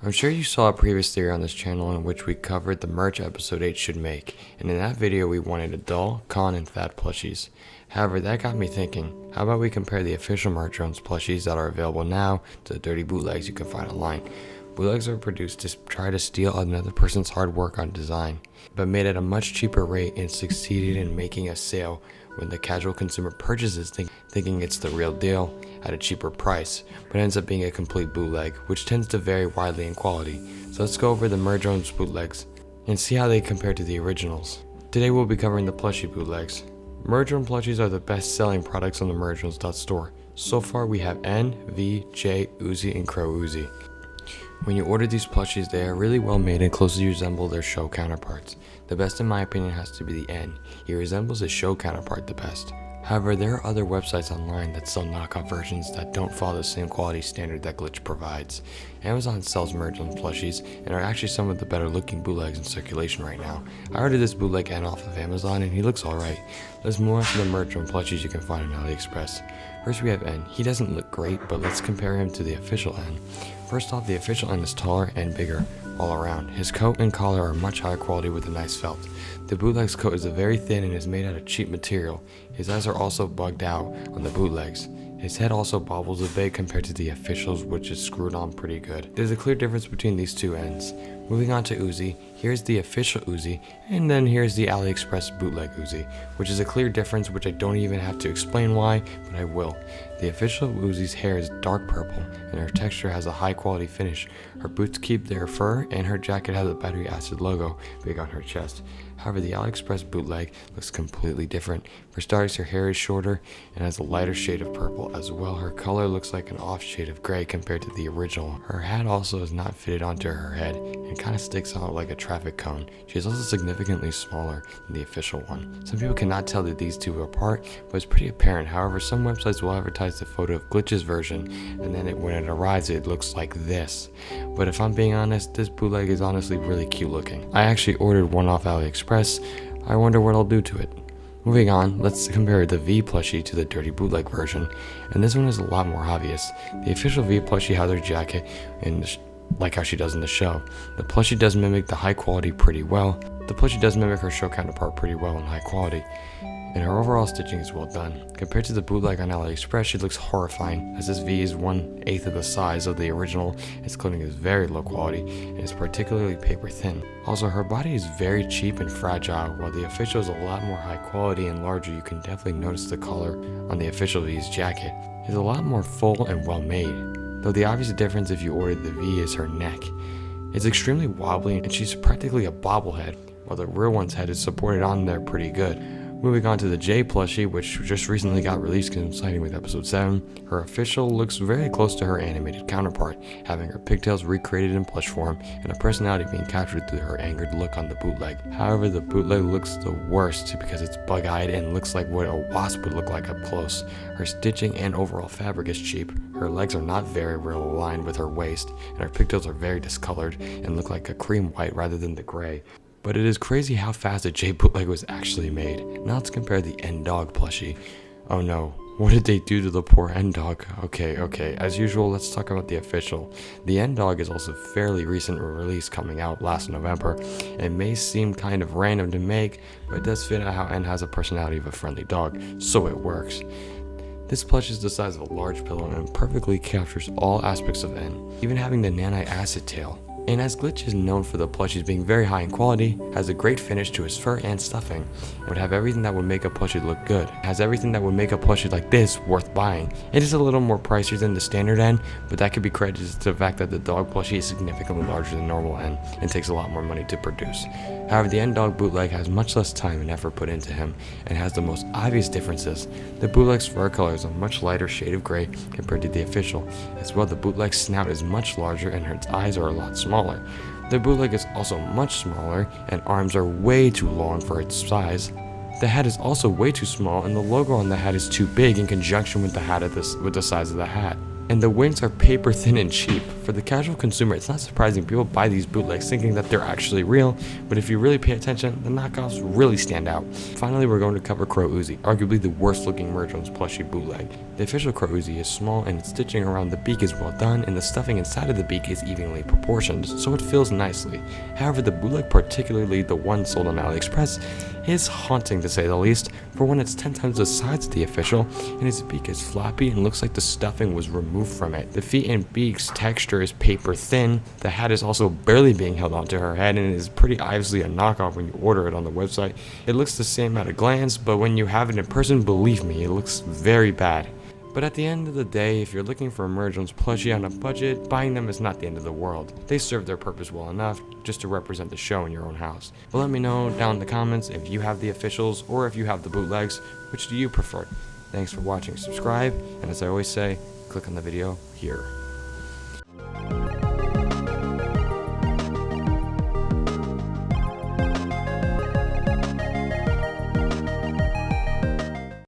I'm sure you saw a previous theory on this channel in which we covered the merch episode 8 should make, and in that video we wanted a dull, con, and fat plushies. However, that got me thinking, how about we compare the official Murder Drones plushies that are available now to the dirty bootlegs you can find online. Bootlegs are produced to try to steal another person's hard work on design, but made at a much cheaper rate and succeeded in making a sale when the casual consumer purchases thinking it's the real deal at a cheaper price, but ends up being a complete bootleg, which tends to vary widely in quality. So let's go over the Murder Drones bootlegs and see how they compare to the originals. Today we'll be covering the plushie bootlegs. Murder Drone plushies are the best selling products on the murderdrones.store. So far we have N, V, J, Uzi, and Crow Uzi. When you order these plushies, they are really well made and closely resemble their show counterparts. The best in my opinion has to be the N. He resembles his show counterpart the best. However, there are other websites online that sell knockoff versions that don't follow the same quality standard that Glitch provides. Amazon sells Murder Drones plushies and are actually some of the better looking bootlegs in circulation right now. I ordered this bootleg N off of Amazon and he looks alright. Let's move on to the Murder Drone plushies you can find on AliExpress. First we have N. He doesn't look great, but let's compare him to the official N. First off, the official N is taller and bigger all around. His coat and collar are much higher quality with a nice felt. The bootleg's coat is very thin and is made out of cheap material. His eyes are also bugged out on the bootlegs. His head also bobbles a bit compared to the officials, which is screwed on pretty good. There's a clear difference between these two ends. Moving on to Uzi, here's the official Uzi, and then here's the AliExpress bootleg Uzi, which is a clear difference which I don't even have to explain why, but I will. The official Uzi's hair is dark purple, and her texture has a high quality finish. Her boots keep their fur, and her jacket has a battery acid logo big on her chest. However, the AliExpress bootleg looks completely different. For starters, her hair is shorter and has a lighter shade of purple. As well, her color looks like an off shade of gray compared to the original. Her hat also is not fitted onto her head and kind of sticks out like a traffic cone. She is also significantly smaller than the official one. Some people cannot tell that these two are apart, but it's pretty apparent. However, some websites will advertise the photo of Glitch's version, and then when it arrives it looks like this. But if I'm being honest, this bootleg is honestly really cute looking. I actually ordered one off AliExpress. I wonder what I'll do to it. Moving on, let's compare the V plushie to the dirty bootleg version, and this one is a lot more obvious. The official V plushie has her jacket like how she does in the show. The plushie does mimic the high quality pretty well. The plushie does mimic her show counterpart pretty well in high quality, and her overall stitching is well done. Compared to the bootleg on AliExpress, she looks horrifying, as this V is 1/8 of the size of the original. Its clothing is very low quality and is particularly paper thin. Also, her body is very cheap and fragile, while the official is a lot more high quality and larger. You can definitely notice the color on the official V's jacket. It's a lot more full and well made, though the obvious difference if you ordered the V is her neck. It's extremely wobbly and she's practically a bobblehead, while the real one's head is supported on there pretty good. Moving on to the J plushie, which just recently got released coinciding with episode 7, her official looks very close to her animated counterpart, having her pigtails recreated in plush form and her personality being captured through her angered look on the bootleg. However, the bootleg looks the worst because it's bug-eyed and looks like what a wasp would look like up close. Her stitching and overall fabric is cheap. Her legs are not very well aligned with her waist, and her pigtails are very discolored and look like a cream white rather than the gray. But it is crazy how fast the J bootleg was actually made. Now let's compare the N dog plushie. Oh no, what did they do to the poor N dog? Okay, as usual, let's talk about the official. The N dog is also fairly recent release, coming out last November. It may seem kind of random to make, but it does fit out how N has a personality of a friendly dog, so it works. This plush is the size of a large pillow and perfectly captures all aspects of N, even having the nanite acid tail. And as Glitch is known for the plushies being very high in quality, has a great finish to his fur and stuffing, and would have everything that would make a plushie look good. Has everything that would make a plushie like this worth buying. It is a little more pricier than the standard N, but that could be credited to the fact that the dog plushie is significantly larger than normal N and takes a lot more money to produce. However, the N dog bootleg has much less time and effort put into him and has the most obvious differences. The bootleg's fur color is a much lighter shade of gray compared to the official. As well, the bootleg's snout is much larger and her eyes are a lot smaller. The bootleg is also much smaller and arms are way too long for its size. The hat is also way too small and the logo on the hat is too big in conjunction with the hat with the size of the hat. And the wings are paper thin and cheap. For the casual consumer, it's not surprising people buy these bootlegs thinking that they're actually real, but if you really pay attention, the knockoffs really stand out. Finally, we're going to cover Crow Uzi, arguably the worst looking Murder Drones plushie bootleg. The official Crow Uzi is small and its stitching around the beak is well done, and the stuffing inside of the beak is evenly proportioned, so it fills nicely. However, the bootleg, particularly the one sold on AliExpress, is haunting to say the least. For one, it's 10 times the size of the official, and its beak is floppy and looks like the stuffing was removed from it. The feet and beak's texture is paper thin. The hat is also barely being held onto her head, and it is pretty obviously a knockoff when you order it on the website. It looks the same at a glance, but when you have it in person, believe me, it looks very bad. But at the end of the day, if you're looking for a Murder Drones plushie on a budget, buying them is not the end of the world. They serve their purpose well enough just to represent the show in your own house. But let me know down in the comments if you have the officials or if you have the bootlegs. Which do you prefer? Thanks for watching, subscribe, and as I always say, click on the video here.